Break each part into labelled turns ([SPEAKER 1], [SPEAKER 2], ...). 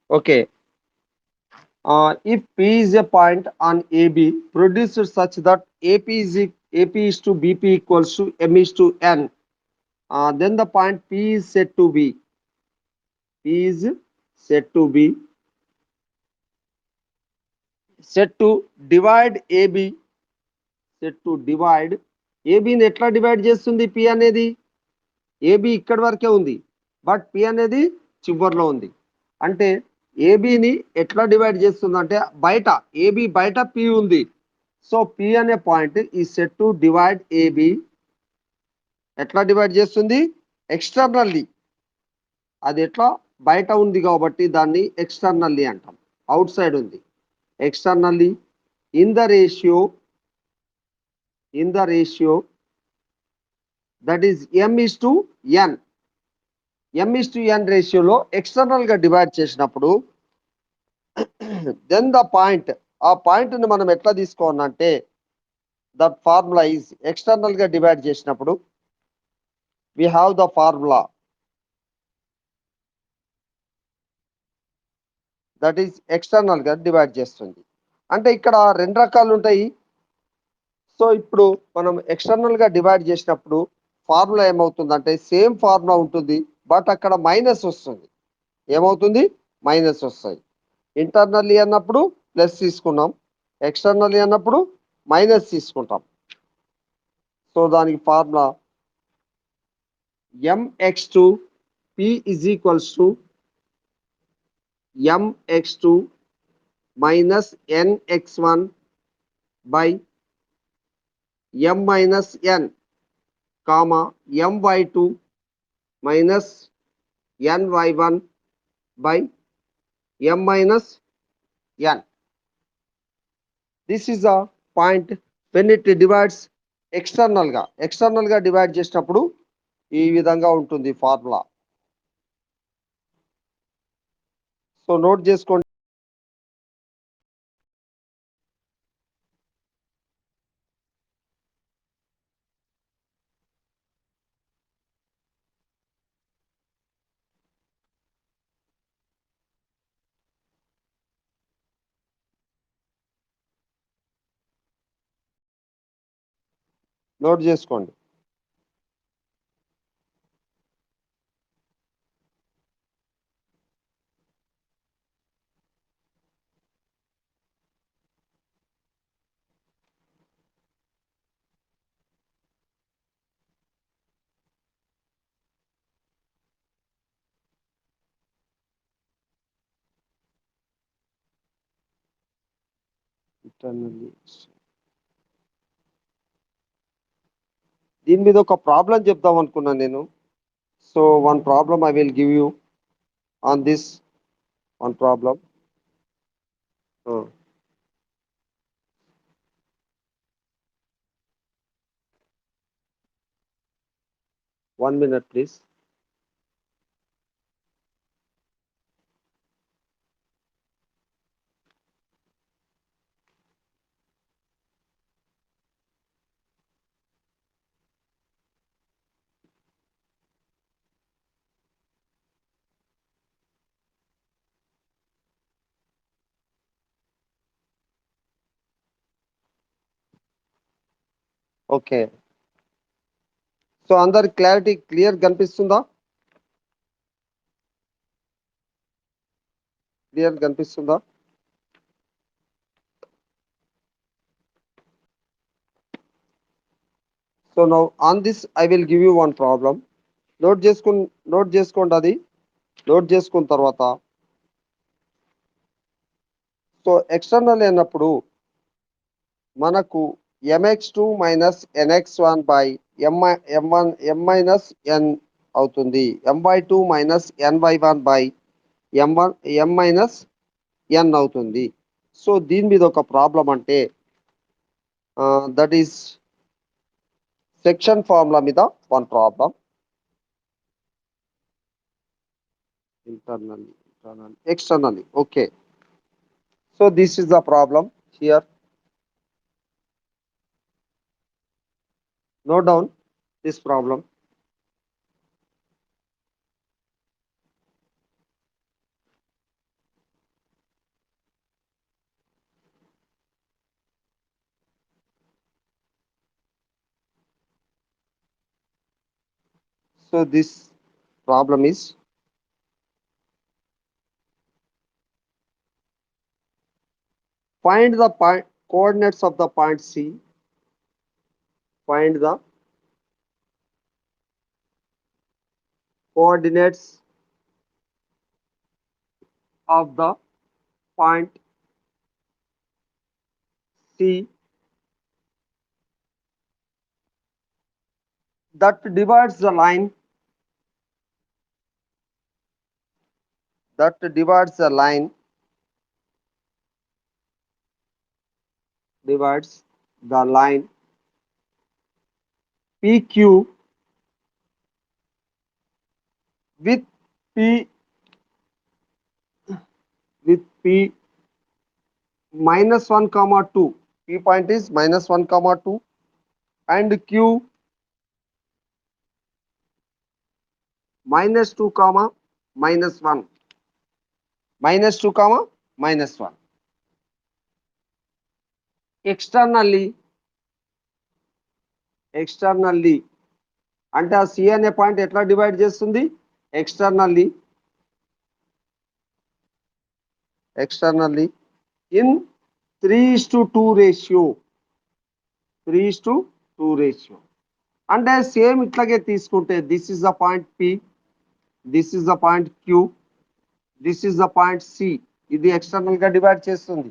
[SPEAKER 1] Okay. If P is a point on AB produced such that AP is to BP equals to M is to N, then the point P is said to be P is said to be said to divide AB said to divide ఏబిని ఎట్లా divide చేస్తుంది P అనేది AB ఇక్కడి వరకే ఉంది but P అనేది చివరిలో ఉంది అంటే ఏబిని ఎట్లా డివైడ్ చేస్తుంది అంటే బయట ఏబి బయట పి ఉంది సో పి అనే పాయింట్ ఈ సెట్ టు డివైడ్ ఏబి ఎట్లా డివైడ్ చేస్తుంది ఎక్స్టర్నల్లీ అది ఎట్లా బయట ఉంది కాబట్టి దాన్ని ఎక్స్టర్నల్లీ అంటాం అవుట్ సైడ్ ఉంది externally in the ratio that is m is to n m is to n రేషియోలో ఎక్స్టర్నల్ గా డివైడ్ చేసినప్పుడు దెన్ ద పాయింట్ ఆ పాయింట్ ని మనం ఎట్లా తీసుకోవాలంటే దట్ ఫార్ములా ఈజ్ ఎక్స్టర్నల్ గా డివైడ్ చేసినప్పుడు we have the formula that is external గా డివైడ్ చేస్తుంది అంటే ఇక్కడ రెండు రకాలు ఉంటాయి సో ఇప్పుడు మనం ఎక్స్టర్నల్ గా డివైడ్ చేసినప్పుడు ఫార్ములా ఏమవుతుందంటే సేమ్ ఫార్ములా ఉంటుంది బట్ అక్కడ మైనస్ వస్తుంది ఏమవుతుంది మైనస్ వస్తాయి ఇంటర్నల్లీ అన్నప్పుడు ప్లస్ తీసుకున్నాం ఎక్స్టర్నల్లీ అన్నప్పుడు మైనస్ తీసుకుంటాం సో దానికి formula mx2 p is equals to mx2 minus nx1 by m minus n comma my2 minus ny1 by m minus n. This is a point when it divides external గా divide చేసినప్పుడు ఈ విధంగా ఉంటుంది formula so note చేసుకోండి note చేసుకోండి దీని మీద ఒక ప్రాబ్లం చెప్దాం అనుకున్నాను నేను so one problem I will give you on this one problem 1 minute please. Okay so అందరి క్లారిటీ క్లియర్ కనిపిస్తుందా so now on this I will give you one problem note చేసుకోండి అది నోట్ చేసుకున్న తర్వాత సో ఎక్స్టర్నల్ అయినప్పుడు మనకు mx2 minus nx1 by m minus n అవుతుంది my2 minus ny1 by m minus n అవుతుంది సో దీని మీద ఒక ప్రాబ్లం అంటే దట్ ఈస్ సెక్షన్ ఫార్ములా మీద one problem externally okay so this is the problem here note down this problem So this problem is find the point coordinates of the point C. Find the coordinates of the point C that divides the line that divides the line divides the line PQ with P P minus 1 comma 2. P point is minus 1 comma 2 and Q minus 2 comma minus 1. Minus 2 comma minus 1. Externally అంటే ఆ C అనే point ఎట్లా divide చేస్తుంది externally in 3:2 ratio 3:2 ratio అంటే same ఇట్లాగే తీసుకుంటే this is the point P this is the point Q this is the point C ఇది external గా డివైడ్ చేస్తుంది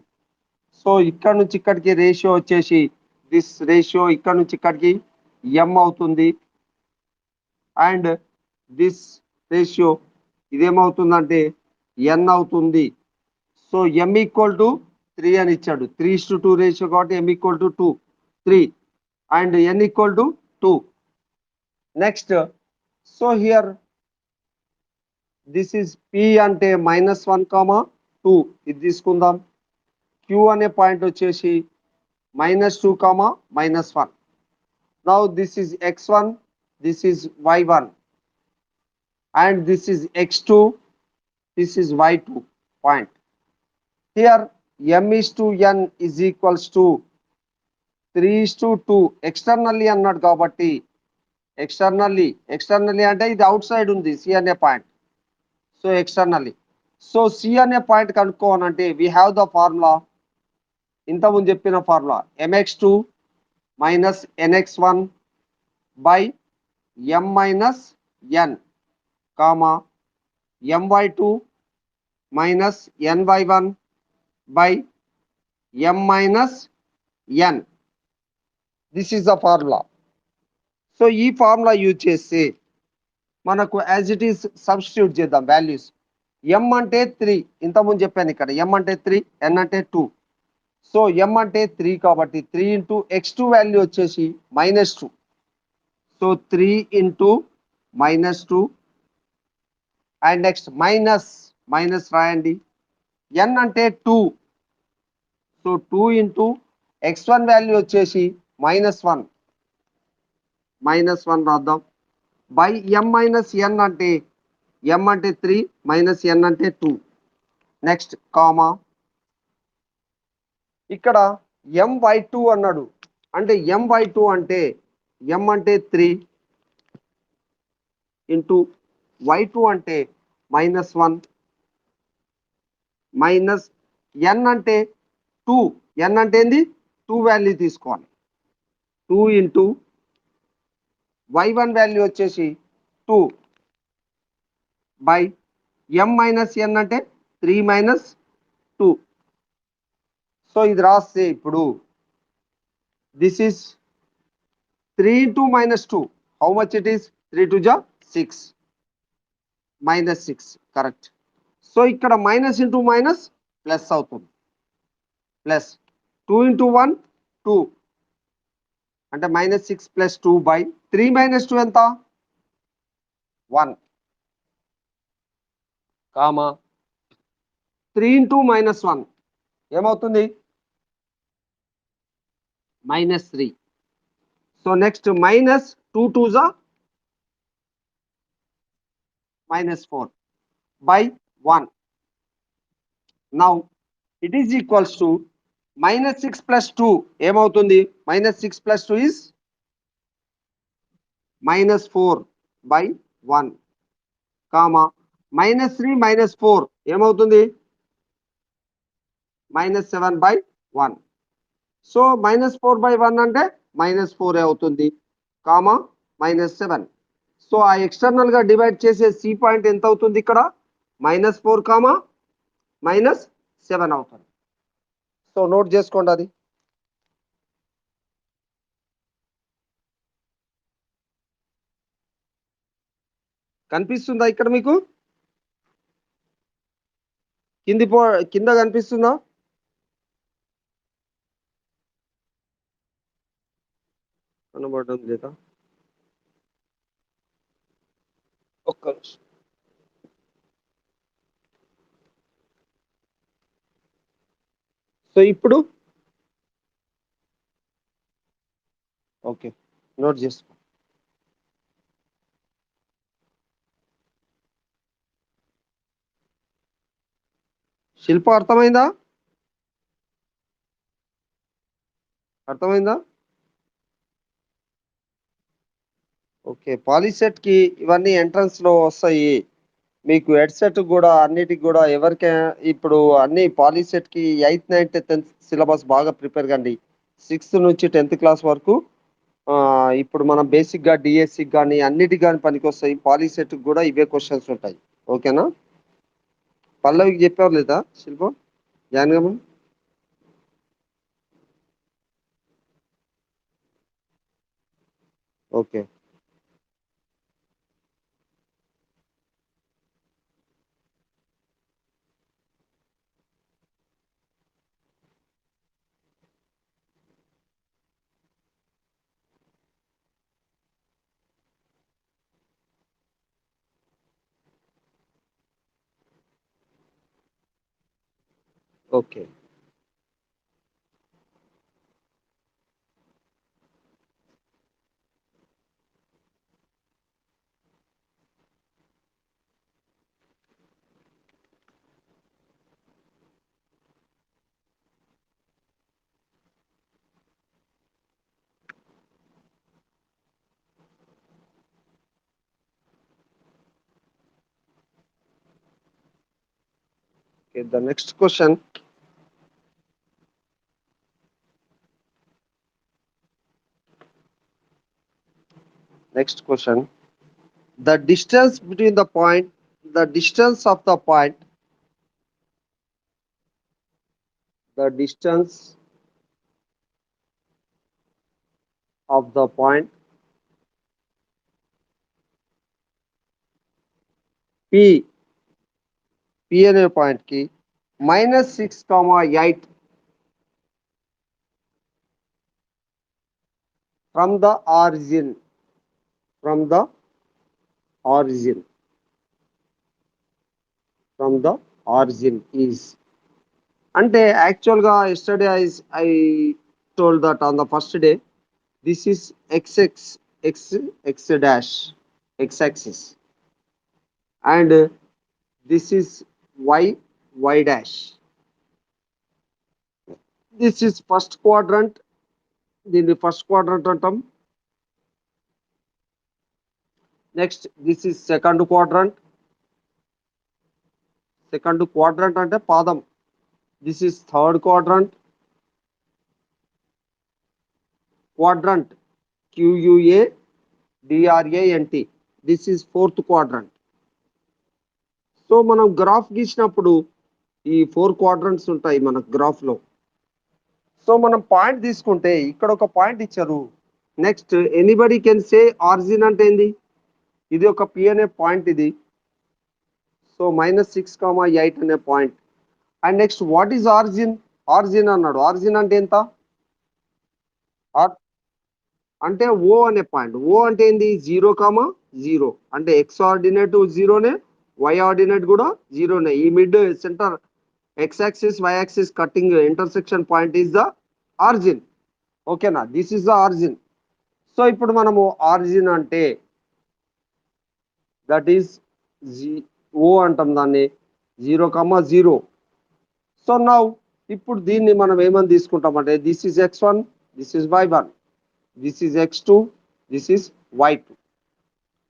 [SPEAKER 1] సో ఇక్కడ నుంచి ఇక్కడికి రేషియో వచ్చేసి దిస్ రేషియో ఇక్కడ నుంచి ఇక్కడికి ఎం అవుతుంది అండ్ దిస్ రేషియో ఇదేమవుతుందంటే ఎన్ అవుతుంది సో ఎం ఈక్వల్ టు 3 అని ఇచ్చాడు 3:2 రేషియో కాబట్టి M equal to 2 3 and N equal to 2 next so here this is P అంటే మైనస్ 1 కామా 2 ఇది తీసుకుందాం క్యూ అనే పాయింట్ వచ్చేసి minus 2 comma minus 1. Now this is x1, this is y1 and this is x2, this is y2 point. Here m is to n is equals to 3:2 externally అన్నాడు కాబట్టి externally అంటే ఇది outside ఉంది C అనే point so externally so C అనే point కనుక్కోవాలంటే we have the formula ఇంతకుముందు చెప్పిన formula mx2 minus nx1 by m minus n comma my2 minus ny1 by m minus n this is the formula so ఈ formula use చేస్తే మనకు as it is substitute చేద్దాం values m అంటే 3 ఇంతకుముందు చెప్పాను ఇక్కడ m అంటే 3 n అంటే 2 సో m అంటే 3 కాబట్టి 3 ఇంటూ x2 వాల్యూ వచ్చేసి -2 so 3 into -2 and next minus రాయండి n అంటే 2 సో 2 ఇంటూ x1 వాల్యూ వచ్చేసి -1 రాద్దాం బై m మైనస్ n అంటే m అంటే 3 మైనస్ n అంటే 2 నెక్స్ట్ కామా ఇక్కడ my2 అన్నాడు అంటే my2 అంటే m అంటే 3 ఇంటూ y2 అంటే -1 మైనస్ n అంటే 2 n అంటే ఏంది 2 వాల్యూ తీసుకోవాలి 2 ఇంటూ y1 వాల్యూ వచ్చేసి 2 బై m మైనస్ n అంటే 3 మైనస్ 2 సో ఇది రాస్తే ఇప్పుడు this is 3 into -2 how much it is 3 2 జా 6 -6 కరెక్ట్ సో ఇక్కడ మైనస్ ఇంటూ మైనస్ ప్లస్ అవుతుంది ప్లస్ 2 ఇంటూ 1 2 అంటే -6 ప్లస్ 2 బై 3 మైనస్ 2 ఎంత 1 కామా 3 ఇంటూ -1 ఏమవుతుంది -3 సో నెక్స్ట్ మైనస్ 2 2 జా -4 by 1 now it is equals to -6 plus 2 ఏమవుతుంది -6 plus 2 is -4 by 1 కామా -3 -4 ఏమవుతుంది -7/1. So -4/1 అంటే -4 అవుతుంది కామా -7. సో ఆ ఎక్స్టర్నల్ గా డివైడ్ చేసే సి పాయింట్ ఎంత అవుతుంది ఇక్కడ -4 కామా -7 అవుతుంది. సో నోట్ చేసుకోండి అది. కనిపిస్తుందా ఇక్కడ మీకు కింద కనిపిస్తుందా కనబడడం లేదా ఒక్క నిమిషం. సో ఇప్పుడు ఓకే నోట్ చేసుకో. శిల్ప అర్థమైందా అర్థమైందా ఓకే. పాలీసెట్ కి ఇవన్నీ ఎంట్రన్స్ లో వస్తాయి. మీకు హెడ్సెట్ కూడా అన్నిటికి కూడా ఎవరికైనా ఇప్పుడు అన్ని పాలీసెట్ కి 8th 9th 10th సిలబస్ బాగా ప్రిపేర్ కండి. 6th నుంచి 10th క్లాస్ వరకు ఇప్పుడు మనం బేసిక్ గా డిఎస్సి కానీ అన్నిటికి కానీ పనికొస్తాయి. పాలీసెట్ కూడా ఇవే క్వశ్చన్స్ ఉంటాయి. ఓకేనా పల్లవికి చెప్పారు లేదా శిల్పం జానగమ్మ okay okay the next question the distance between the distance of the point the distance of the point P అనే పాయింట్ కి -6, 8 from the origin from the origin from the origin is అంటే actual గా yesterday I told that on the first day this is x dash x axis and this is y dash. This is first quadrant, దీన్ని first quadrant అంటాం. Next this is second quadrant అంటే పాదం. This is third quadrant QUADRANT. This is fourth quadrant. So మనం graph గీసినప్పుడు ఈ 4 quadrants ఉంటాయి మన graph లో. సో మనం పాయింట్ తీసుకుంటే ఇక్కడ ఒక పాయింట్ ఇచ్చారు. Next anybody can say origin అంటే ఏంది ఇది ఒక P అనే పాయింట్ ఇది. సో -6, 8 అనే point. And next what is origin అన్నాడు. ఆరిజిన్ అంటే ఎంత అంటే ఓ అనే పాయింట్. ఓ అంటే ఏంది 0, 0 అంటే ఎక్స్ ఆర్డినేట్ 0నే వై ఆర్డినేట్ కూడా 0నే. ఈ mid centre X axis Y axis cutting intersection point is the origin. ఓకేనా this is the origin. So ఇప్పుడు మనము ఆరిజిన్ అంటే దట్ ఈస్ ఓ అంటాం దాన్ని 0, 0. సో నౌ ఇప్పుడు దీన్ని మనం ఏమని తీసుకుంటామంటే this is x1, this is y1, this is x2, this is y2.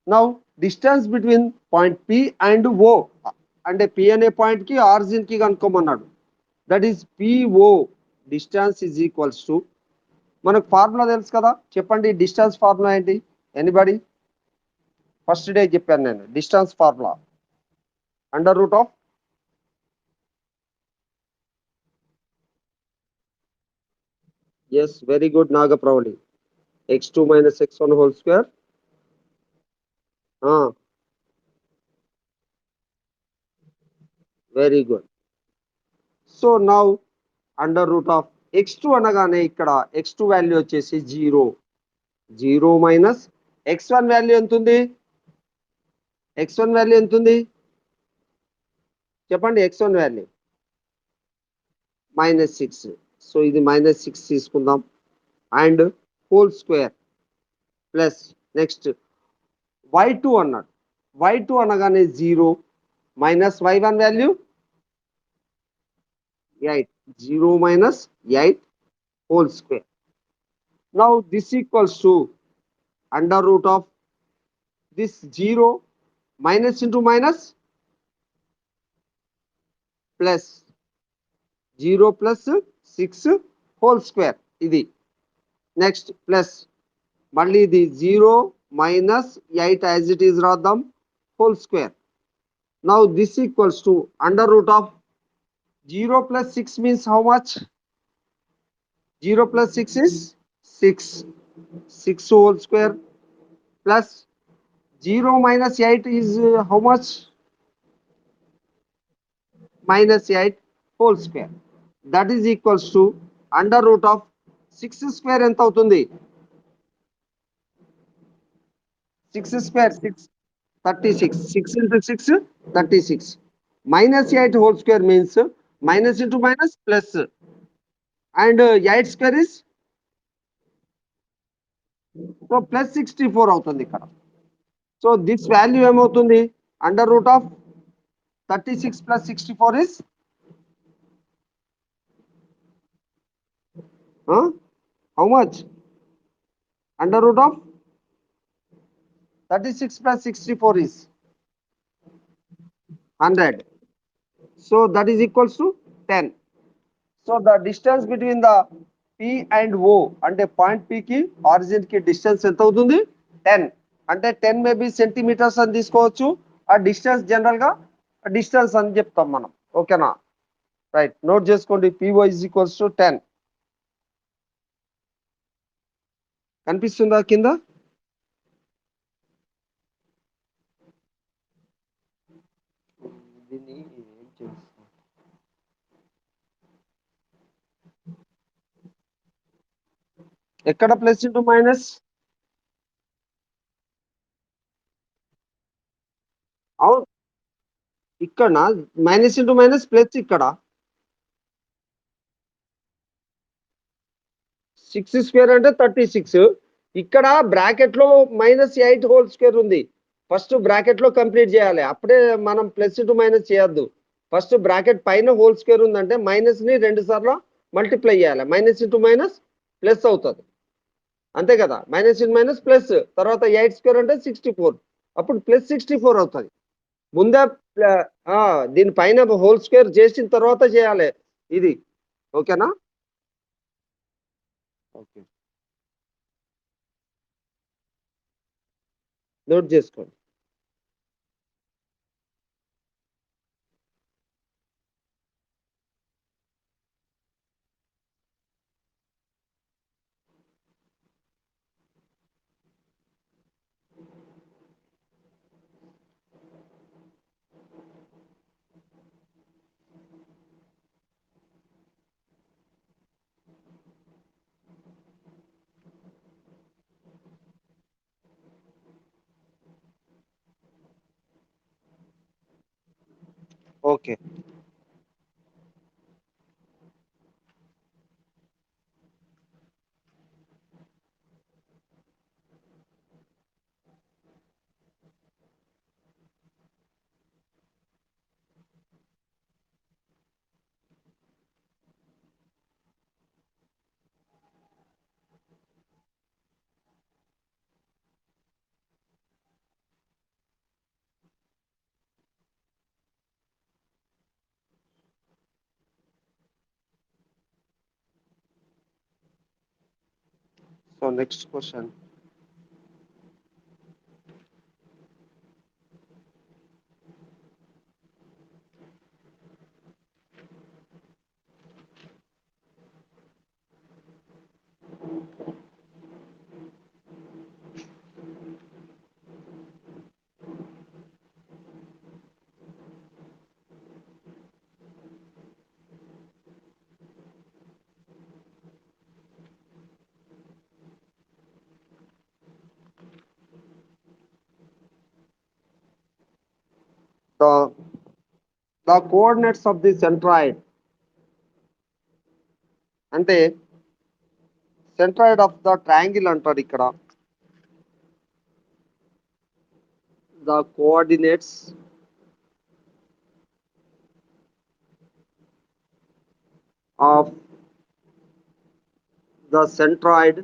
[SPEAKER 1] Now distance between point P and O, అంటే P అనే పాయింట్ కి ఆరిజిన్ కి కనుక్కోమన్నాడు. That is PO distance is equals to, మనకు ఫార్ములా తెలుసు కదా, చెప్పండి డిస్టెన్స్ ఫార్ములా ఏంటి? ఎనీబడి? ఫస్ట్ డే చెప్పాను నేను distance formula under root of, yes very good Nagapravali, x2 minus x1 whole square. Very good. So now under root of x2 అనగానే ఇక్కడ x2 value వచ్చేసి 0, 0 మైనస్ x1 వాల్యూ ఎంత ఉంది? x1 value ఎంత ఉంది చెప్పండి? x1 value -6. సో ఇది -6 తీసుకుందాం and whole square plus next y2 అన్నాడు. y2 అనగానే 0 minus y1 value 8, 0 minus 8 whole square. Now this equals to under root of this 0 minus into minus plus 0 plus 6 whole square ఇది. Next plus మళ్ళీ ఇది 0 minus 8 as it is రాద్దాం whole square. Now this equals to under root of 0 plus 6 means how much? 0 plus 6 is 6, 6 whole square plus 0 minus 8 is how much? -8 whole square. That is equals to under root of 6 square ఎంత అవుతుంది? 6 square 6, 36, 6 into 6 36, -8 whole square means minus into minus plus, and 8 square is so plus 64 అవుతుంది ఇక్కడ. So this value ఏమవుతుంది? Under root of 36 plus 64 is how much? Under root of 36 plus 64 is 100. So that is equals to 10. So the distance between the P and O అంటే point P కి origin కి distance ఎంత అవుతుంది? 10. అంటే 10 maybe centimetres అని తీసుకోవచ్చు. ఆ distance general గా డిస్టెన్స్ అని చెప్తాం మనం. ఓకేనా? రైట్, నోట్ చేసుకోండి. PO is equals to 10. కనిపిస్తుందా కింద? దీన్ని ఏం చేస్తాం? ఎక్కడ ప్లస్ ఇంటూ మైనస్? అవును, ఇక్కడ మైనస్ ఇంటూ మైనస్ ప్లస్ ఇక్కడ 6 స్క్వేర్ అంటే 36. ఇక్కడ బ్రాకెట్ లో -8 హోల్ స్క్వేర్ ఉంది. ఫస్ట్ బ్రాకెట్ లో కంప్లీట్ చేయాలి, అప్పుడే మనం ప్లస్ ఇంటూ మైనస్ చేయొద్దు. ఫస్ట్ బ్రాకెట్ పైన హోల్ స్క్వేర్ ఉందంటే మైనస్ ని 2 సార్లు మల్టిప్లై చేయాలి. మైనస్ ఇంటూ మైనస్ ప్లస్ అవుతుంది, అంతే కదా? మైనస్ ఇంటూ మైనస్ ప్లస్, తర్వాత 8 స్క్వేర్ అంటే 64, అప్పుడు ప్లస్ 64 అవుతుంది. ముందే దీని పైన హోల్ స్క్వేర్ చేసిన తర్వాత చేయాలి ఇది. ఓకేనా? ఓకే, నోట్ చేసుకోండి. Okay, So next question. The the coordinates of the centroid, అంటే centroid of the triangle అంటారు ఇక్కడ. The coordinates of the centroid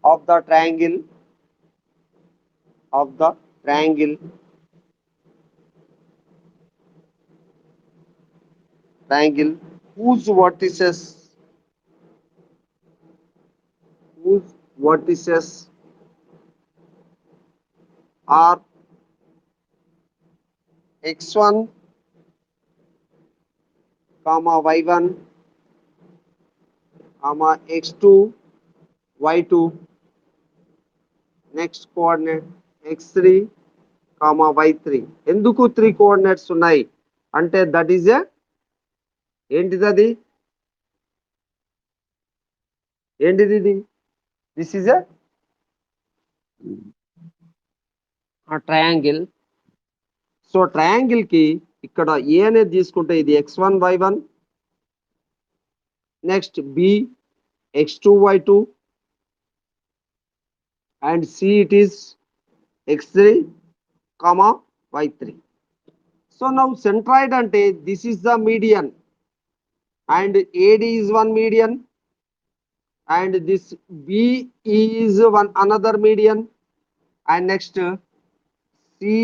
[SPEAKER 1] of the triangle triangle whose vertices are x1 comma y1 comma x2 y2 next coordinate x3 comma y3. ఎందుకు 3 coordinates ఉన్నాయి అంటే that is ఏంటిది అది ఏంటిది ఇది this is triangle. So triangle కి ఇక్కడ A అనేది తీసుకుంటే ఇది x1 y1, next B x2 y2 and C it is x3 comma y3. So now centroid ante this is the median and AD is one median and this B is one another median and next C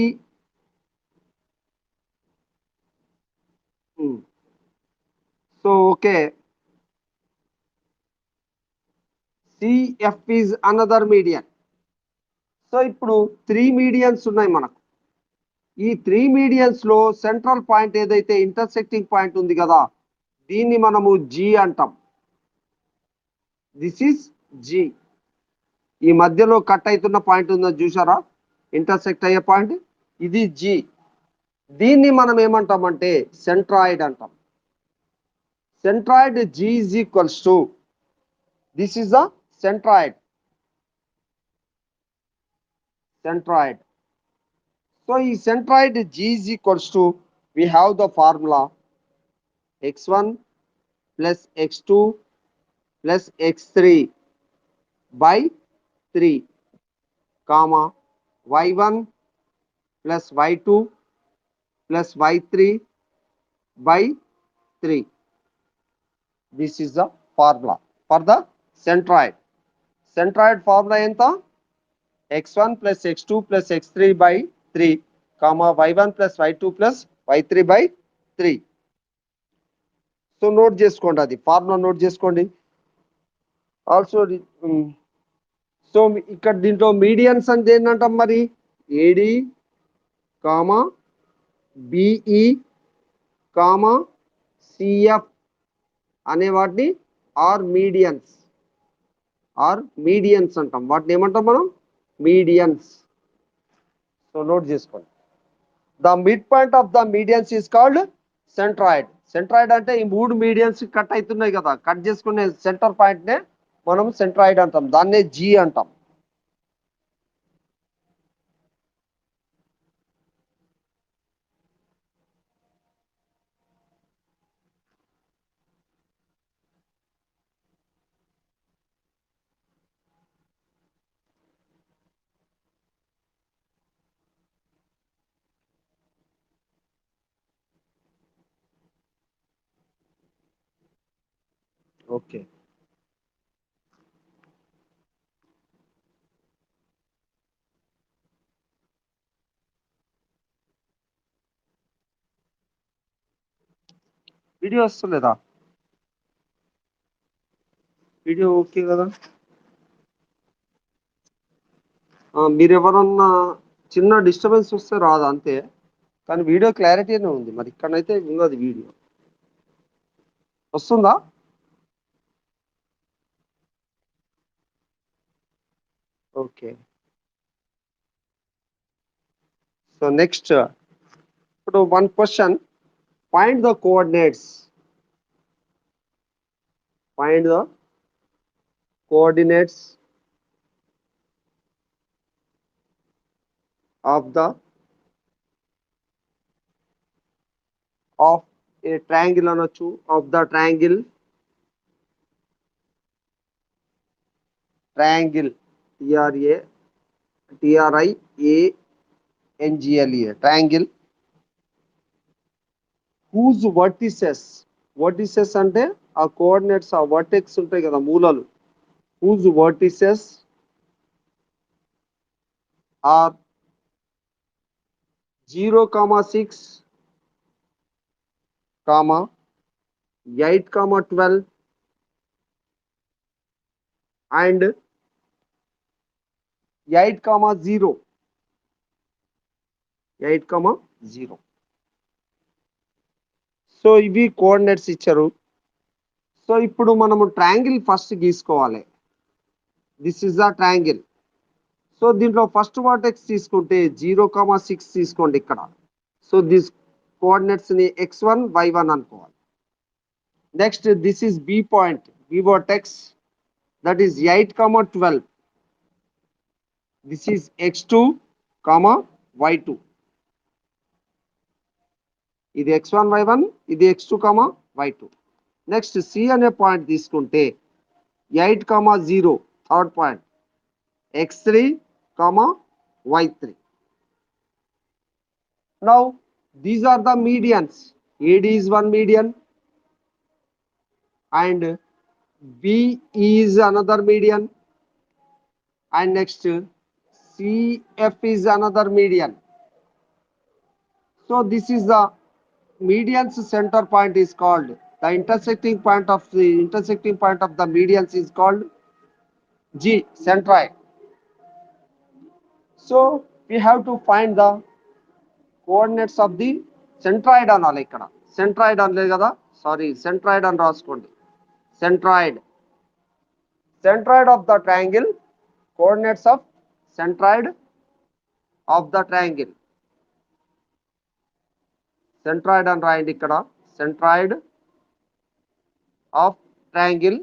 [SPEAKER 1] so okay CF is another median. So ఇప్పుడు 3 medians ఉన్నాయి మనకు. ఈ 3 medians లో central point ఏదైతే intersecting point ఉంది కదా దీన్ని మనము G అంటాం. This is G. ఈ మధ్యలో కట్ అవుతున్న పాయింట్ ఉందని చూసారా ఇంటర్సెక్ట్ అయ్యే పాయింట్ ఇది G. దీన్ని మనం ఏమంటామంటే సెంట్రాయిడ్ అంటాం. Centroid G is equals to this is the centroid. So ఈ centroid G is equals to we have the formula x1 plus x2 plus x3 by 3 comma y1 plus y2 plus y3 by 3. This is the formula for the centroid. Centroid formula enta x1 plus x2 plus x3 by 3 comma y1 plus y2 plus y3 by 3. So note చేసుకోండి అది formula note చేసుకోండి. Also so ఇక్కడ దీంట్లో medians అంటే ఏంటంటాం మరి AD comma BE comma CF అనే వాటిని ఆర్ మీడియన్స్ అంటాం. వాటిని ఏమంటాం మనం మీడియన్స్. సో నోట్ చేసుకోండి. The mid point of the medians is called centroid. Centroid అంటే ఈ 3 మీడియన్స్ కట్ అవుతున్నాయి కదా కట్ చేసుకునే సెంటర్ పాయింట్ నే మనం సెంట్రాయిడ్ అంటాం. దాన్నే G అంటాం. ఓకే వీడియో వస్తలేదా? వీడియో ఓకే కదా? మీరు ఎవరన్నా చిన్న డిస్టర్బెన్స్ వస్తే రాదు అంతే, కానీ వీడియో క్లారిటీనే ఉంది. మరి ఇక్కడైతే ఉన్నది వీడియో వస్తుందా? ఓకే. సో నెక్స్ట్, ఇప్పుడు one question, find the coordinates. Find the coordinates of the of a triangle అనొచ్చు, of the triangle TRA TRIANGLE triangle whose vertices అంటే ఆ కోఆర్డినేట్స్, ఆ వర్టెక్స్ ఉంటాయి కదా, మూలలు. Whose vertices are 0,6, 8,12 and 8,0. 8,0. So ఇవి coordinates ఇచ్చారు. సో ఇప్పుడు మనము ట్రయాంగిల్ ఫస్ట్ గీసుకోవాలి. This is the triangle. So దీంట్లో ఫస్ట్ వర్టెక్స్ తీసుకుంటే 0,6 తీసుకోండి ఇక్కడ. సో దిస్ కోఆర్డినేట్స్ ని x1 y1 అనుకోవాలి. Next this is B point, B vertex, that is 8,12. This is x2, y2. ఇది x1 y1, ఇది x2, y2. నెక్స్ట్ సి అనే point తీసుకుంటే 8,0, third point, x3, y3. Now these are the medians. AD is one median and B is another median, and next CF is another median. So this is the median's center point is called, the intersecting point of the medians is called G, centroid. So we have to find the coordinates of the centroid అనాలి. ఇక్కడ centroid అనలేదు కదా, sorry, centroid అని రాసుకోండి. Centroid of the triangle, coordinates of centroid of the triangle. Centroid అని రాయండి ఇక్కడ, centroid of triangle.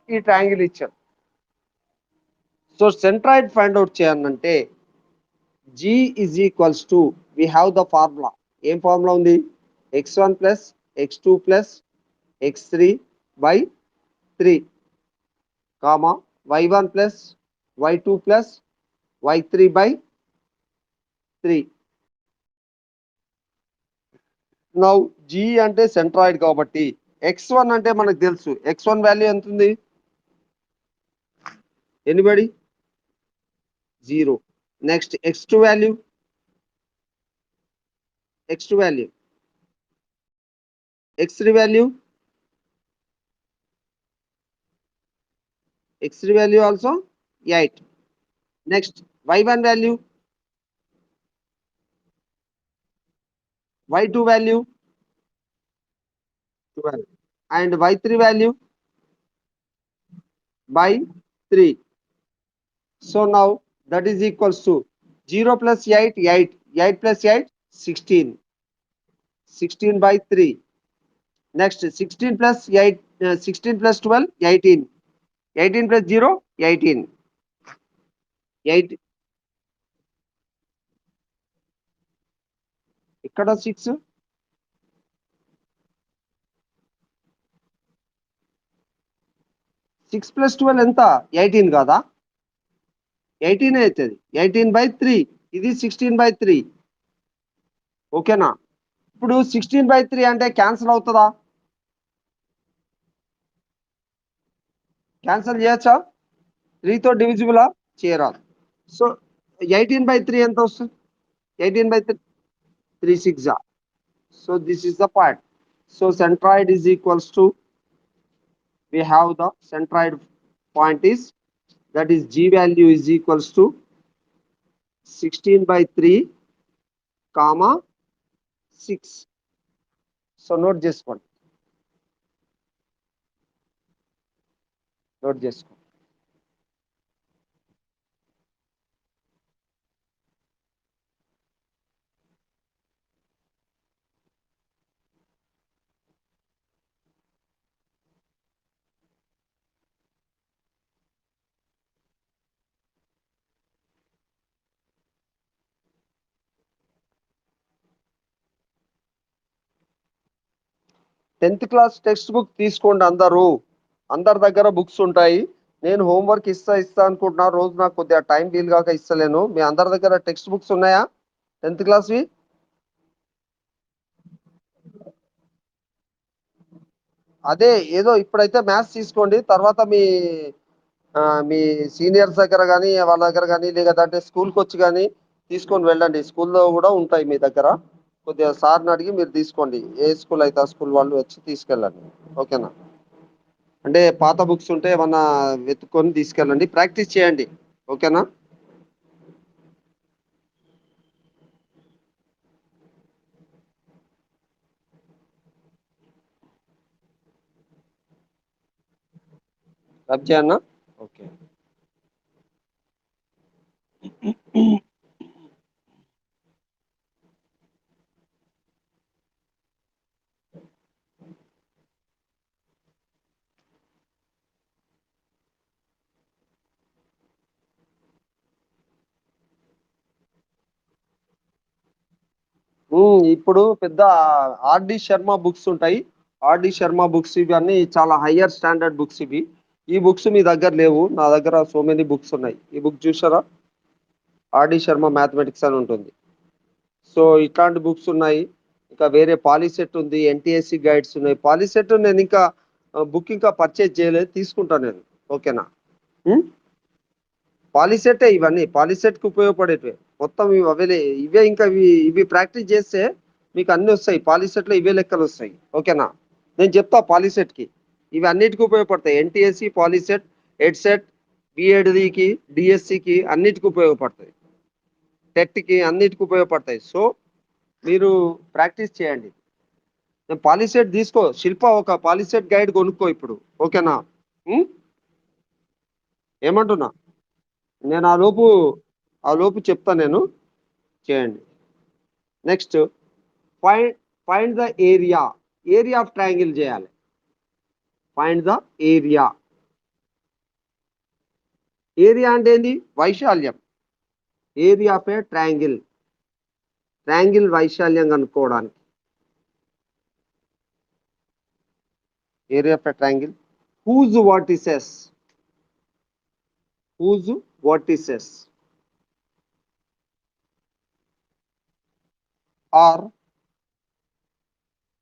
[SPEAKER 1] ఈ ట్రయాంగిల్ ఇచ్చారు. సో సెంట్రాయిడ్ ఫైండ్ అవుట్ చేయాలంటే G is equals to, we have the formula. ఏం ఫార్ములా ఉంది? x1 plus x2 plus x3 by 3, y1 plus y2 plus y3 by 3. Now G అంటే centroid కాబట్టి x1 అంటే మనకు తెలుసు, x1 వాల్యూ ఎంత ఉంది? Anybody? 0. Next x2 value, x3 value also 8. Next y1 value, y2 value 12 and y3 value by 3. So now that is equals to 0 plus 8, 8 plus 8, 16, 16 by 3. Next 16 plus 8, 16 plus 12, 18, 18 plus 0, 18, 8. ఇక్కడ 6, 6 plus 12 ఎంత? 18 కాదా? 18 అవుతుంది. 18 by 3, ఇది 16 by 3. ఓకేనా? ఇప్పుడు 16 by 3 అంటే cancel అవుతుందా? Cancel చేయొచ్చా? 3తో డివిజిబులా? చేయరాదు. సో 18 by 3 ఎంత వస్తుంది? 18 by 3, 3 6. So this is the part. So centroid is equals to, we have the centroid point is, that is G value is equals to 16/3 comma 6. So note చేసుకోండి, note చేసుకోండి. Tenth class text book తీసుకోండి అందరూ, అందరి దగ్గర books ఉంటాయి. నేను homework ఇస్తా అనుకుంటున్నా, రోజు నాకు కొద్దిగా టైం వీలు కాక ఇస్తలేను. మీ అందరి దగ్గర టెక్స్ట్ బుక్స్ ఉన్నాయా టెన్త్ క్లాస్వి? అదే ఏదో ఇప్పుడైతే మ్యాథ్స్ తీసుకోండి, తర్వాత మీ సీనియర్స్ దగ్గర కానీ వాళ్ళ దగ్గర కానీ, లేదంటే స్కూల్కి వచ్చి కానీ తీసుకొని వెళ్ళండి. స్కూల్లో కూడా ఉంటాయి మీ దగ్గర. కొద్దిగా సార్ని అడిగి మీరు తీసుకోండి, ఏ స్కూల్ అయితే ఆ స్కూల్ వాళ్ళు వచ్చి తీసుకెళ్ళండి. ఓకేనా? అంటే పాత బుక్స్ ఉంటే ఏమన్నా వెతుక్కొని తీసుకెళ్ళండి, ప్రాక్టీస్ చేయండి. ఓకేనా? రబ్ చేయన్నా. ఓకే. ఇప్పుడు పెద్ద ఆర్డి శర్మ బుక్స్ ఉంటాయి. ఆర్డి శర్మ బుక్స్ ఇవన్నీ చాలా హయ్యర్ స్టాండర్డ్ బుక్స్ ఇవి. ఈ బుక్స్ మీ దగ్గర లేవు, నా దగ్గర సో మెనీ బుక్స్ ఉన్నాయి. ఈ బుక్ చూసారా, ఆర్డి శర్మ మ్యాథమెటిక్స్ అని ఉంటుంది. సో ఇట్లాంటి బుక్స్ ఉన్నాయి. ఇంకా వేరే పాలిసెట్ ఉంది, ఎన్టీఎస్సి గైడ్స్ ఉన్నాయి. పాలిసెట్ నేను ఇంకా బుక్ ఇంకా పర్చేజ్ చేయలేదు, తీసుకుంటాను నేను. ఓకేనా? పాలిసెటే ఇవన్నీ, పాలిసెట్కి ఉపయోగపడేటివి మొత్తం. ఇవి అవే, ఇవే ఇంకా ఇవి ప్రాక్టీస్ చేస్తే మీకు అన్ని వస్తాయి. పాలిసెట్లో ఇవే లెక్కలు వస్తాయి. ఓకేనా? నేను చెప్తా పాలిసెట్కి, ఇవి అన్నిటికీ ఉపయోగపడతాయి. ఎన్టీఎస్సి, పాలిసెట్, ఎడ్సెట్, బిఎడ్కి, డిఎస్సికి అన్నిటికీ ఉపయోగపడతాయి. టెట్కి అన్నిటికీ ఉపయోగపడతాయి. సో మీరు ప్రాక్టీస్ చేయండి. పాలిసెట్ తీసుకో శిల్ప, ఒక పాలిసెట్ గైడ్ కొనుక్కో ఇప్పుడు. ఓకేనా? ఉం? ఏమంటున్నా, నేను ఆ లోపు చెప్తా నేను, చేయండి. Next, find find the area. Area of triangle చేయాలి. Find the area. ఏరియా అంటే ఏంది? వైశాల్యం. Area of a triangle, triangle వైశాల్యం కనుక్కోవడానికి. Area of a triangle. Whose vertices, whose vertices are,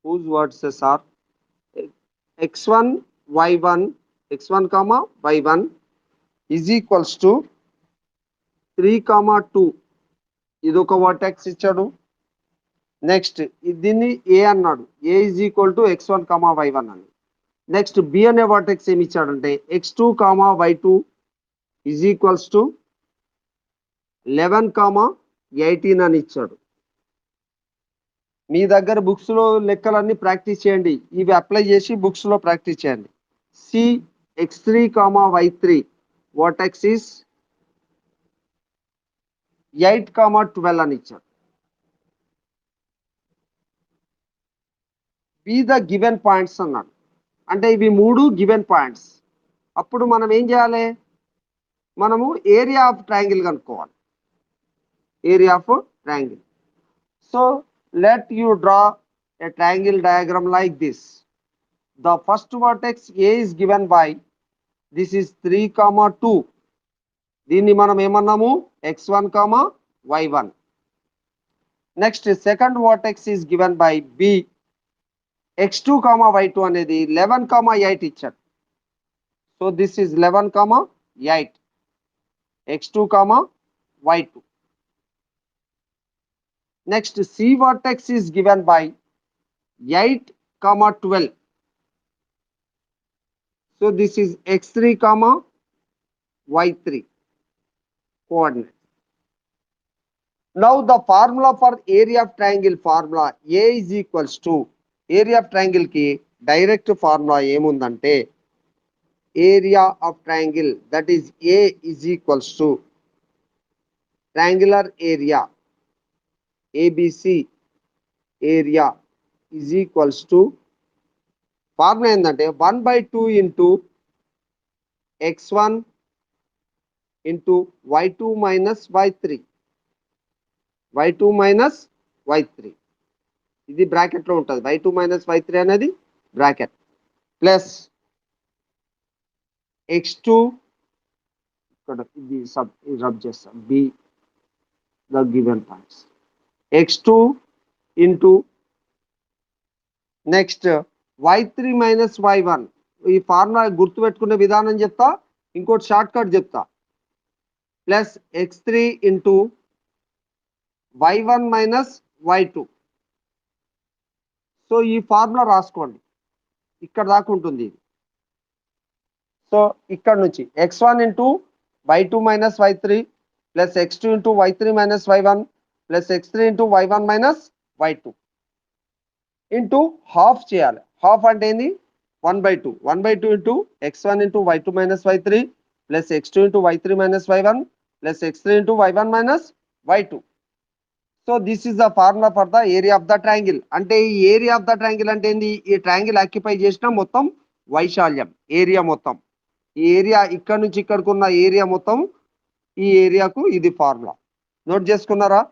[SPEAKER 1] whose vertices are x1 y1, x1 comma y1 is equals to 3, 2. ఇది ఒక vertex ఇచ్చాడు. Next దీన్ని A అన్నాడు, A is equal to x1 comma y1 అని. Next B అనే vertex ఏమి ఇచ్చాడంటే x2 comma y2 is equals to 11, 18 అని ఇచ్చాడు. మీ దగ్గర బుక్స్ లో లెక్కలన్నీ ప్రాక్టీస్ చేయండి, ఇవి అప్లై చేసి బుక్స్ లో ప్రాక్టీస్ చేయండి. C x3, y3 vertex is 8, 12 అని ఇచ్చాడు. బి ద గివెన్ పాయింట్స్ అన్నాడు, అంటే ఇవి 3 గివెన్ పాయింట్స్. అప్పుడు మనం ఏం చేయాలి, మనము ఏరియా ఆఫ్ ట్రయాంగిల్ కనుక్కోవాలి. Area of triangle. So let you draw a triangle diagram like this. The first vertex A is given by, this is 3, 2. దీన్ని మనం ఏమన్నాము, x1, y1. Next second vertex is given by B, x2, y2 అనేది 11, 8 ఇచ్చాడు. So this is 11, 8, x2, y2. Next C vertex is given by 8, comma 12. So this is x3 comma y3 coordinate. Now the formula for area of triangle formula A is equals to area of triangle ki direct formula ఏముందంటే area of triangle, that is A is equals to triangular area ABC area is equals to formula ఏంటంటే 1/2 into x1 into y2 minus y3 minus y3 ఇది bracket లో ఉంటుంది. y2 minus y3 అనేది bracket plus x2 ఇక్కడ ఇది rub చేస్తాం b the given points x2 into next y3 minus y1. ఈ formula గుర్తుపెట్టుకునే విధానం చెప్తా, ఇంకోటి షార్ట్ కట్ చెప్తా. Plus x3 into y1 minus y2. So ఈ ఫార్ములా రాసుకోండి, ఇక్కడ దాకా ఉంటుంది. సో ఇక్కడ నుంచి x1 into y2 minus y3 plus x2 into y3 minus y1 plus x3 into y1 minus y2 into half చేయాలి. హాఫ్ అంటే ఏంది 1/2 into x1 into y2 minus y3 plus x2 into y3 minus y1 plus x3 into y1 minus y2. So this is the formula for the area of the triangle. అంటే ఈ area of the triangle అంటే ఏంది, ఈ triangle occupy చేసిన మొత్తం వైశాల్యం, area మొత్తం. ఈ ఏరియా ఇక్కడ నుంచి ఇక్కడికి ఉన్న ఏరియా మొత్తం, ఈ ఏరియాకు ఇది ఫార్ములా. నోట్ చేసుకున్నారా?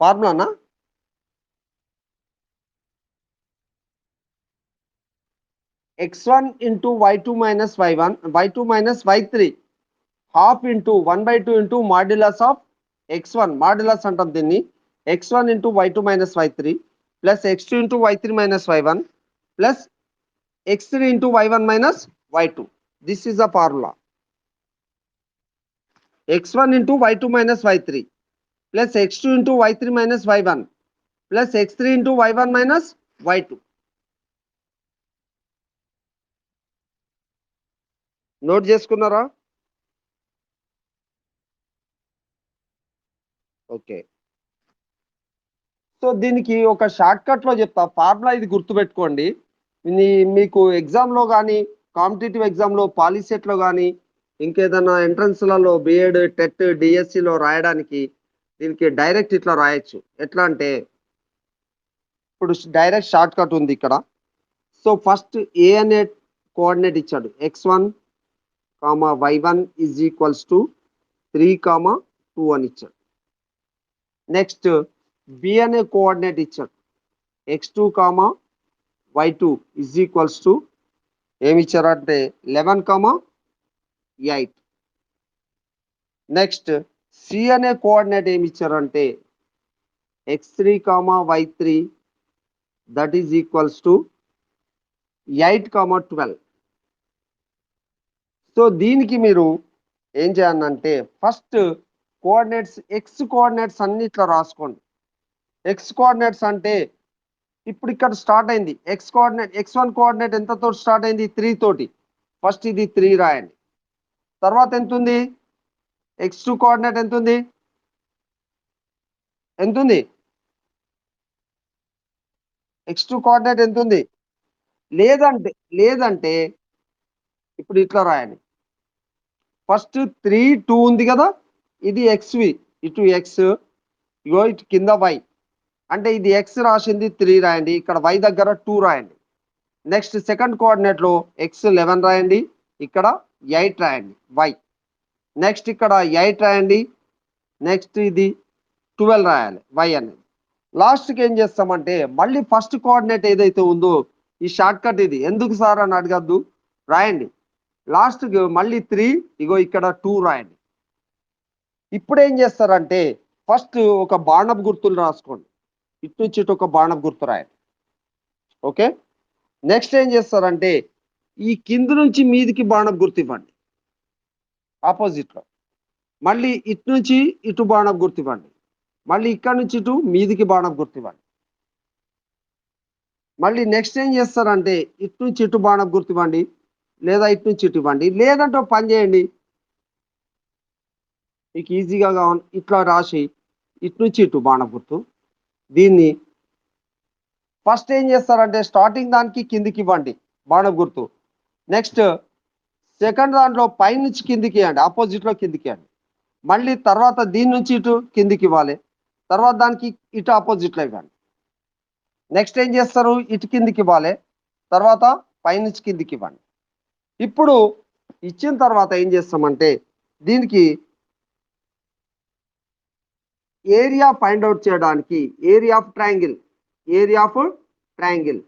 [SPEAKER 1] ఫార్ములానా? x1 into y2 minus y1 y2 minus y3 half into 1/2 into modulus of x1 modulus అంటాం దీన్ని, x1 into y2 minus y3 plus x2 into y3 minus y1 plus x3 into y1 minus y2. This is the formula. x1 into y2 minus y3 plus x2 into y3 minus y1 plus x3 into y1 minus y2. Note చేసుకున్నారా? Okay. So దీనికి ఒక short cut లో చెప్తా, formula ఇది గుర్తుపెట్టుకోండి. మీకు exam లో కానీ, కాంపిటేటివ్ ఎగ్జామ్ లో, పాలిసెట్ లో కానీ, ఇంకేదైనా ఎంట్రన్స్లలో బిఎడ్ టెట్ డిఎస్సిలో రాయడానికి దీనికి డైరెక్ట్ ఇట్లా రాయొచ్చు. ఎట్లా అంటే ఇప్పుడు డైరెక్ట్ షార్ట్ కట్ ఉంది ఇక్కడ. సో ఫస్ట్ ఏ అనే కోఆర్డినేట్ ఇచ్చాడు, x1 y1 is equals to 3 2 అని ఇచ్చాడు. నెక్స్ట్ బి అనే కోఆర్డినేట్ ఇచ్చాడు, x2 y2 is equals to ఏమి ఇచ్చారంటే 11 8. నెక్స్ట్ సి అనే కోఆర్డినేట్ ఏమి ఇచ్చారంటే x3 y3 that is equals to 8 12. So దీనికి మీరు ఏం చేయాలంటే ఫస్ట్ కోఆర్డినేట్స్ ఎక్స్ కోఆర్డినేట్స్ అన్ని ఇట్లా రాసుకోండి. ఎక్స్ కోఆర్డినేట్స్ అంటే ఇప్పుడు ఇక్కడ స్టార్ట్ అయింది ఎక్స్ కోఆర్డినేట్, x1 కోఆర్డినేట్ ఎంతతో స్టార్ట్ అయింది 3 తోటి. ఫస్ట్ ఇది 3 రాయండి. తర్వాత ఎంత ఉంది, x2 కోఆర్డినేట్ ఎంత ఉంది, x2 కోఆర్డినేట్ ఎంత ఉంది? లేదంటే ఇప్పుడు ఇట్లా రాయండి. ఫస్ట్ 3 2 ఉంది కదా, ఇది xv, ఇటు x, ఇగో ఇటు కింద y. అంటే ఇది x రాసింది 3 రాయండి, ఇక్కడ y దగ్గర 2 రాయండి. నెక్స్ట్ సెకండ్ కోఆర్డినేట్ లో x 11 రాయండి, ఇక్కడ 8 రాయండి y. నెక్స్ట్ ఇక్కడ 8 రాయండి, నెక్స్ట్ ఇది 12 రాయాలి y అనేది. లాస్ట్కి ఏం చేస్తామంటే మళ్ళీ ఫస్ట్ కోఆర్డినేట్ ఏదైతే ఉందో ఈ షార్ట్ కట్ ఇది ఎందుకు సార్ అని అడగద్దు, రాయండి. లాస్ట్ మళ్ళీ 3, ఇగో ఇక్కడ 2 రాయండి. ఇప్పుడు ఏం చేస్తారంటే ఫస్ట్ ఒక బాణపు గుర్తులు రాసుకోండి. ఇటు నుంచి ఇటు ఒక బాణపు గుర్తు రాయండి. ఓకే, నెక్స్ట్ ఏం చేస్తారంటే ఈ కింది నుంచి మీదికి బాణపు గుర్తు ఇవ్వండి ఆపోజిట్ లో. మళ్ళీ ఇటు నుంచి ఇటు బాణపు గుర్తు ఇవ్వండి. మళ్ళీ ఇక్కడ నుంచి ఇటు మీదికి బాణపు గుర్తు ఇవ్వండి. మళ్ళీ నెక్స్ట్ ఏం చేస్తారంటే ఇటు నుంచి ఇటు బాణపు గుర్తు ఇవ్వండి, లేదా ఇటు నుంచి ఇటు ఇవ్వండి. లేదంటే ఒక పని చేయండి, మీకు ఈజీగా కావాలి ఇట్లా రాసి ఇటు నుంచి ఇటు బాణపు గుర్తు. దీన్ని ఫస్ట్ ఏం చేస్తారంటే స్టార్టింగ్ దానికి కిందికి ఇవ్వండి బాణపు గుర్తు. నెక్స్ట్ సెకండ్ దాంట్లో పైనుంచి కిందికి ఇవ్వండి, ఆపోజిట్లో కిందికి ఇవ్వండి. మళ్ళీ తర్వాత దీని నుంచి ఇటు కిందికి ఇవ్వాలి, తర్వాత దానికి ఇటు ఆపోజిట్లో ఇవ్వండి. నెక్స్ట్ ఏం చేస్తారు, ఇటు కిందికి ఇవ్వాలి, తర్వాత పైనుంచి కిందికి ఇవ్వండి. ఇప్పుడు ఇచ్చిన తర్వాత ఏం చేస్తామంటే దీనికి ఏరియా ఫైండ్ అవుట్ చేయడానికి area of triangle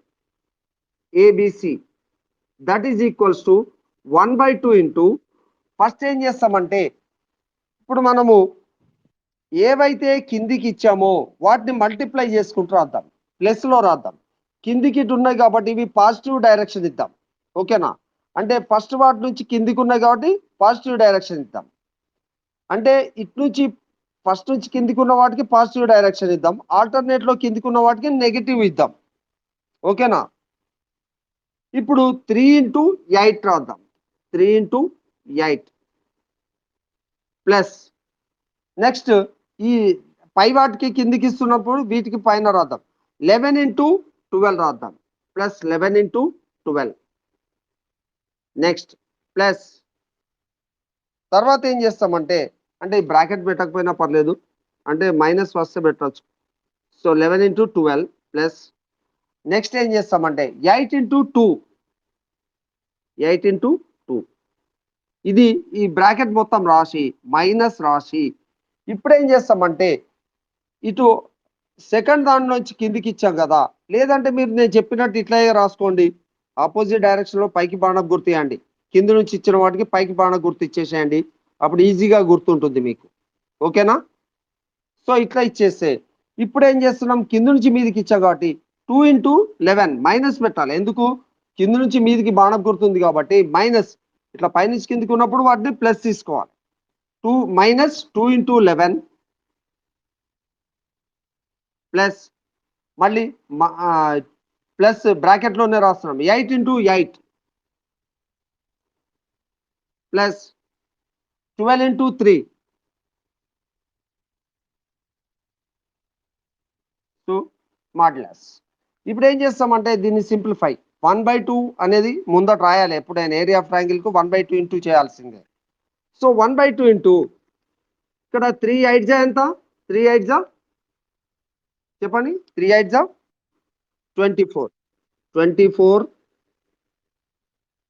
[SPEAKER 1] ABC that is equals to 1/2 into, first ఏం చేస్తామంటే ఇప్పుడు మనము ఏవైతే కిందికి ఇచ్చామో వాటిని మల్టిప్లై చేసుకుంటూ రాద్దాం, ప్లస్ లో రాద్దాం. కిందికి ఇటు ఉన్నాయి కాబట్టి ఇవి పాజిటివ్ డైరెక్షన్ ఇద్దాం. ఓకేనా, అంటే ఫస్ట్ వాటి నుంచి కిందికి ఉన్నాయి కాబట్టి పాజిటివ్ డైరెక్షన్ ఇద్దాం. అంటే ఇటు నుంచి ఫస్ట్ నుంచి కిందికి ఉన్న వాటికి పాజిటివ్ డైరెక్షన్ ఇద్దాం, ఆల్టర్నేట్ లో కిందికి ఉన్న వాటికి నెగిటివ్ ఇద్దాం. ఓకేనా, ఇప్పుడు 3 ఇంటూ 8 రాద్దాం. 3 ఇంటూ 8 ప్లస్ నెక్స్ట్ ఈ పై వాటికి కిందికి ఇస్తున్నప్పుడు వీటికి పైన రాద్దాం. 11 ఇంటూ 12 రాద్దాం, ప్లస్ 11 ఇంటూ 12. నెక్స్ట్ ప్లస్ తర్వాత ఏం చేస్తామంటే అంటే ఈ బ్రాకెట్ పెట్టకపోయినా పర్లేదు, అంటే మైనస్ వస్తే పెట్టచ్చు. సో 11 ఇంటూ 12 ప్లస్ నెక్స్ట్ ఏం చేస్తామంటే 8 ఇంటూ 2, 8 ఇంటూ 2. ఇది ఈ బ్రాకెట్ మొత్తం రాసి మైనస్ రాసి ఇప్పుడు ఏం చేస్తామంటే ఇటు సెకండ్ దాని నుంచి కిందికి ఇచ్చాం కదా, లేదంటే మీరు నేను చెప్పినట్టు ఇట్లాగే రాసుకోండి. ఆపోజిట్ డైరెక్షన్ లో పైకి బాణం గుర్తియండి, కింది నుంచి ఇచ్చిన వాటికి పైకి బాణం గుర్తు ఇచ్చేసేయండి, అప్పుడు ఈజీగా గుర్తుంటుంది మీకు. ఓకేనా, సో ఇట్లా ఇచ్చేస్తే ఇప్పుడు ఏం చేస్తున్నాం, కింది నుంచి మీదికి ఇచ్చా కాబట్టి 2 ఇంటూ 11 మైనస్ పెట్టాలి. ఎందుకు, కింది నుంచి మీదికి బాణం గుర్తుంది కాబట్టి మైనస్, ఇట్లా పైనుంచి కిందికి ఉన్నప్పుడు వాటిని ప్లస్ తీసుకోవాలి. 2 మైనస్ 2 ఇంటూ 11 ప్లస్ మళ్ళీ ప్లస్ బ్రాకెట్ లోనే రాస్తున్నాం 8 into 8 plus 12 into 3. So modulus. ఇప్పుడు ఏం చేస్తామంటే దీన్ని సింప్లిఫై 1/2 అనేది ముందట రాయాలి ఎప్పుడైనా ఏరియా ఆఫ్ ట్రయాంగిల్ కు 1/2 ఇంటూ చేయాల్సిందే. సో 1/2 ఇంటూ ఇక్కడ 3 8 జా ఎంత, 3 8 జా చెప్పండి, 3 8 జా 24, 24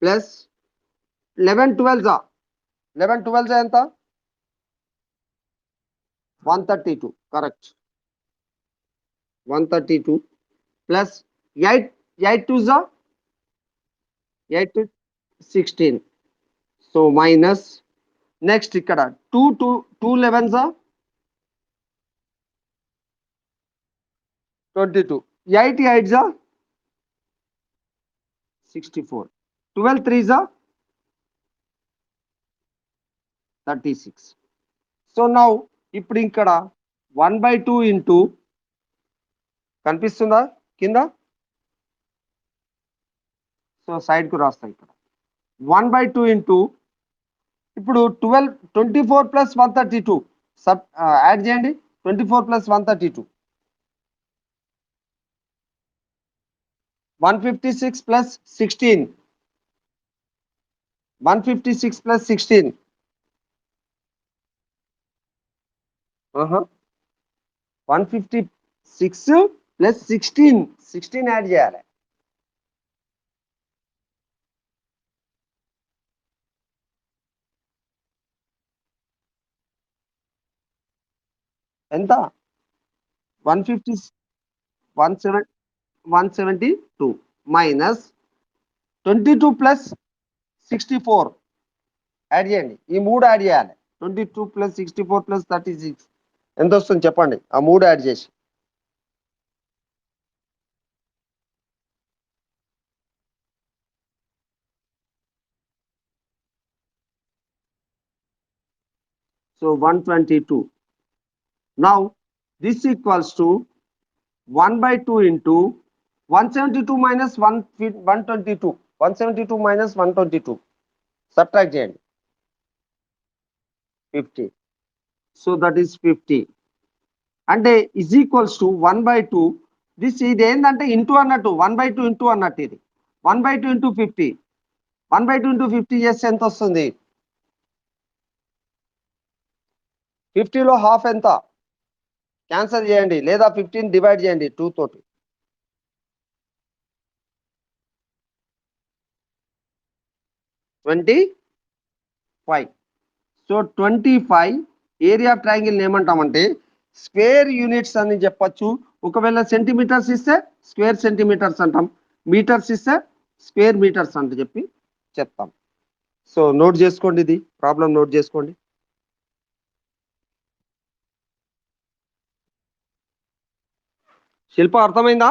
[SPEAKER 1] ప్లస్ 11 12 జా 11 12 జా ఎంత 132, కరెక్ట్ 132 ప్లస్ 8 8 2 జా 8 2 16. సో మైనస్ నెక్స్ట్ ఇక్కడ 2 2 2 11 జా 22, 8 8 జా 64, 12 3 జా 36. సో నౌ ఇప్పుడు ఇక్కడ 1/2 ఇంటూ కనిపిస్తుందా కింద, సో సైడ్ కు రాస్తాం ఇక్కడ 1/2 ఇంటూ ఇప్పుడు 24 ప్లస్ 132 సబ్ యాడ్ చేయండి, 24 plus 132 156 plus 16 156 plus 16 156 plus 16 add చేయాలి. ఎంత 150 172 మైనస్ 22 ప్లస్ 64 యాడ్ చేయండి. ఈ 3 యాడ్ చేయాలి. 22 + 64 + 36 ఎంత వస్తుంది చెప్పండి. ఆ 3 యాడ్ చేసి. So 122. Now this equals to 1/2 into 172 minus 122. 172 minus 122. Subtract చేయండి. 50. So that is 50. అంటే is equals to 1/2. దిస్ ఇది ఏంటంటే ఇంటూ అన్నట్టు 1/2 ఇంటూ అన్నట్టు ఇది 1/2 ఇంటూ 50. 1/2 ఇంటూ 50 చేస్తే ఎంత వస్తుంది? 50లో హాఫ్ ఎంత? క్యాన్సల్ చేయండి లేదా 15 డివైడ్ చేయండి 2 తోటి. 25. సో 25 ఏరియా ఆఫ్ ట్రయాంగిల్ ఏమంటామంటే స్క్వేర్ యూనిట్స్ అని చెప్పొచ్చు. ఒకవేళ సెంటీమీటర్స్ ఇస్తే స్క్వేర్ సెంటీమీటర్స్ అంటాం, మీటర్స్ ఇస్తే స్క్వేర్ మీటర్స్ అంటే చెప్పి చెప్తాం. సో నోట్ చేసుకోండి, ఇది ప్రాబ్లం నోట్ చేసుకోండి. శిల్ప అర్థమైందా?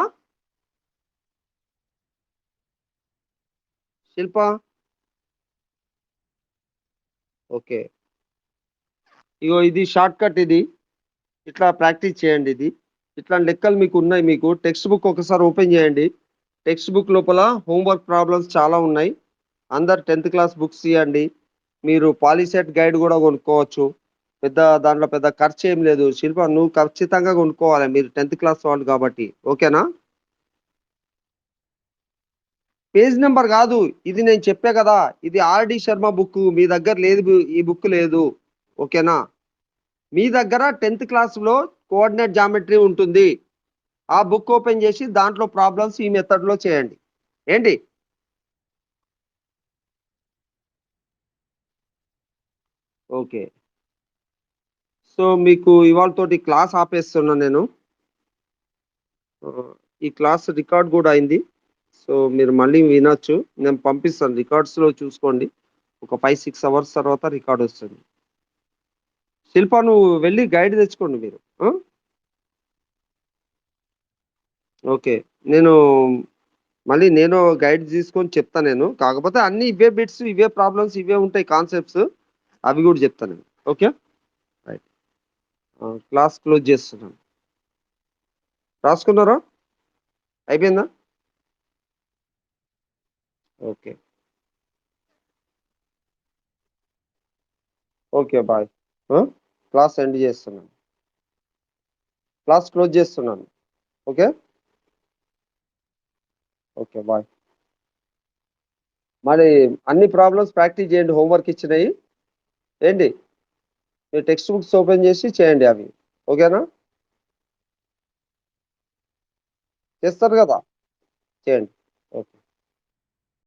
[SPEAKER 1] శిల్ప ఓకే. ఇగో ఇది షార్ట్ కట్, ఇది ఇట్లా ప్రాక్టీస్ చేయండి. ఇది ఇట్లా లెక్కలు మీకు ఉన్నాయి. మీకు టెక్స్ట్ బుక్ ఒకసారి ఓపెన్ చేయండి. టెక్స్ట్ బుక్ లోపల హోంవర్క్ ప్రాబ్లమ్స్ చాలా ఉన్నాయి. అందరు 10th క్లాస్ బుక్స్ ఇవ్వండి. మీరు పాలిసెట్ గైడ్ కూడా కొనుక్కోవచ్చు. దాంట్లో పెద్ద ఖర్చు ఏం లేదు. శిల్ప నువ్వు ఖచ్చితంగా కొనుక్కోవాలి, మీరు 10th క్లాస్ వాళ్ళు కాబట్టి. ఓకేనా? పేజ్ నెంబర్ కాదు, ఇది నేను చెప్పే కదా, ఇది ఆర్డి శర్మ బుక్. మీ దగ్గర లేదు, ఈ బుక్ లేదు. ఓకేనా? మీ దగ్గర 10th క్లాస్లో కోఆర్డినేట్ జామెట్రీ ఉంటుంది. ఆ బుక్ ఓపెన్ చేసి దాంట్లో ప్రాబ్లమ్స్ ఈ మెథడ్లో చేయండి. ఏంటి? ఓకే. సో మీకు ఇవాళతోటి క్లాస్ ఆపేస్తున్నా నేను. ఈ క్లాస్ రికార్డ్ కూడా అయింది. సో మీరు మళ్ళీ వినొచ్చు. నేను పంపిస్తాను, రికార్డ్స్లో చూసుకోండి. ఒక 5-6 అవర్స్ తర్వాత రికార్డ్ వస్తుంది. శిల్ప నువ్వు వెళ్ళి గైడ్ తెచ్చుకోండి మీరు. ఓకే. మళ్ళీ నేను గైడ్ తీసుకొని చెప్తా నేను. కాకపోతే అన్ని ఇవే బిట్స్, ఇవే ప్రాబ్లమ్స్, ఇవే ఉంటాయి కాన్సెప్ట్స్. అవి కూడా చెప్తాను నేను. Okay right. క్లాస్ క్లోజ్ చేస్తున్నాను. రాసుకున్నారా? అయిపోయిందా? Okay. Okay bye. Class end చేస్తున్నాను. క్లాస్ క్లోజ్ చేస్తున్నాను. ఓకే. Okay bye. మరి అన్ని ప్రాబ్లమ్స్ ప్రాక్టీస్ చేయండి, హోంవర్క్ ఇచ్చినాయి. ఏంటి? మీరు టెక్స్ట్ బుక్స్ ఓపెన్ చేసి చేయండి అవి. ఓకేనా? చేస్తారు కదా, చేయండి.